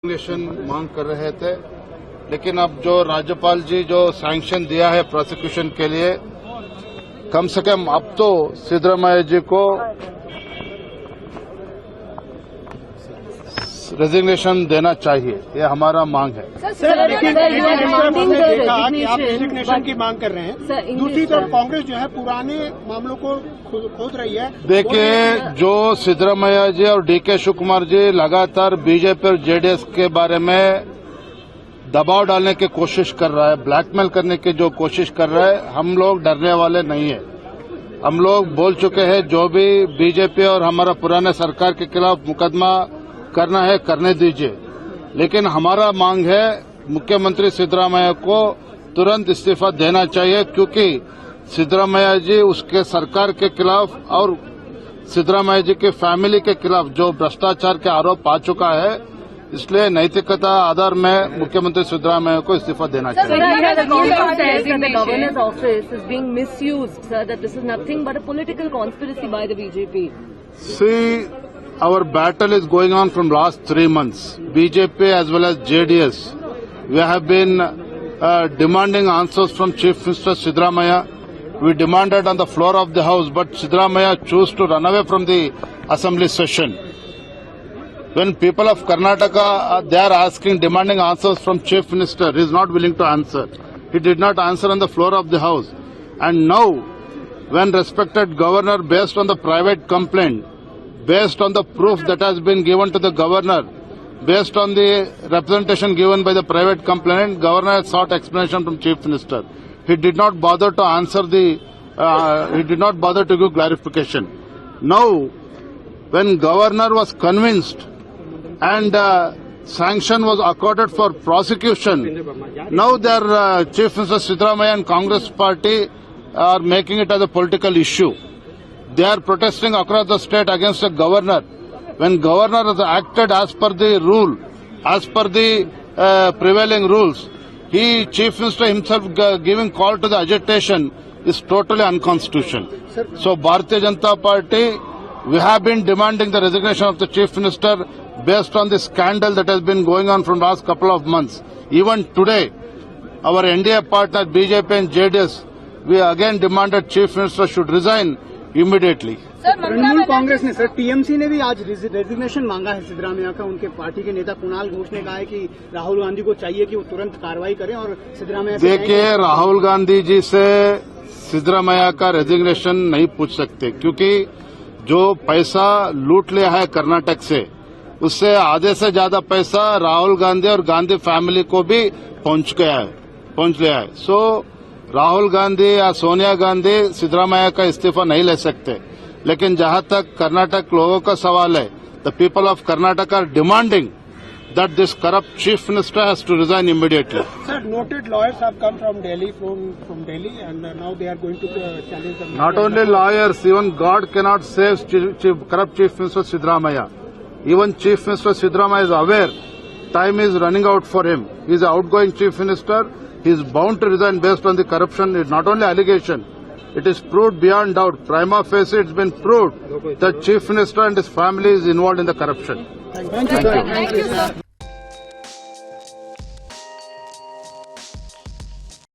Resignation मांग कर रहे थे, लेकिन अब जो राज्यपाल जी जो सैंक्शन दिया है प्रोसिक्यूशन के लिए, कम से कम अब तो सिद्धरामैया जी को रेजिग्नेशन देना चाहिए, ये हमारा मांग है। सर, लेकिन देखा कि आप रेजिग्नेशन की मांग कर रहे हैं, दूसरी तरफ कांग्रेस जो है पुराने मामलों को खोद रही है। देखिए, जो सिद्धरामैया जी और डीके शिव कुमार जी लगातार बीजेपी और जेडीएस के बारे में दबाव डालने की कोशिश कर रहा है, ब्लैकमेल करने की जो कोशिश कर रहा है, हम लोग डरने वाले नहीं है। हम लोग बोल चुके हैं, जो भी बीजेपी और हमारा पुराने सरकार के खिलाफ मुकदमा करना है करने दीजिए, लेकिन हमारा मांग है मुख्यमंत्री सिद्धरामैया को तुरंत इस्तीफा देना चाहिए, क्योंकि सिद्धरामैया जी उसके सरकार के खिलाफ और सिद्धरामैया जी के फैमिली के खिलाफ जो भ्रष्टाचार के आरोप आ चुका है, इसलिए नैतिकता आधार में मुख्यमंत्री सिद्धरामैया को इस्तीफा देना चाहिए। Our battle is going on from last 3 months. BJP as well as JDS. We have been demanding answers from Chief Minister Siddaramaiah. We demanded on the floor of the House, but Siddaramaiah chose to run away from the Assembly session. When people of Karnataka, they are demanding answers from Chief Minister, he is not willing to answer. He did not answer on the floor of the House. And now, when respected governor, based on the private complaint, based on the proof that has been given to the governor, based on the representation given by the private complainant, governor has sought explanation from chief minister. He did not bother to answer he did not bother to give clarification. Now, when governor was convinced and sanction was accorded for prosecution, now their chief minister Siddaramaiah and Congress party are making it as a political issue. They are protesting across the state against the governor. When governor has acted as per the rule, as per the prevailing rules, chief minister himself giving call to the agitation is totally unconstitutional. So Bharatiya Janata Party, we have been demanding the resignation of the chief minister based on the scandal that has been going on from last couple of months. Even today, our NDA partner BJP and JDS, we again demanded chief minister should resign immediately. Trinamool Congress ने, sir, TMC ने भी आज resignation मांगा है सिद्धरामैया का। उनके party के नेता कुणाल घोष ने कहा है कि राहुल गांधी को चाहिए कि वो तुरंत कार्रवाई करें और सिद्धरामैया से। देखिए, राहुल गांधी जी से सिद्धरामैया का रेजिग्नेशन नहीं पूछ सकते, क्योंकि जो पैसा लूट लिया है कर्नाटक से, उससे आधे से ज्यादा पैसा राहुल गांधी और गांधी फैमिली को भी पहुंच लिया है। सो राहुल गांधी या सोनिया गांधी सिद्धरामैया का इस्तीफा नहीं ले सकते, लेकिन जहां तक कर्नाटक लोगों का सवाल है, the people of Karnataka are demanding that this corrupt chief minister has to resign immediately. Sir, noted lawyers have come from Delhi, from Delhi, and now they are going to challenge them. Not only lawyers, even God cannot save corrupt Chief Minister Siddaramaiah. Even Chief Minister Siddaramaiah is aware time is running out for him. He is the outgoing Chief Minister. He is bound to resign based on the corruption. It's not only allegation, it is proved beyond doubt. Prima facie, it's been proved that Chief Minister and his family is involved in the corruption. Thank you, sir.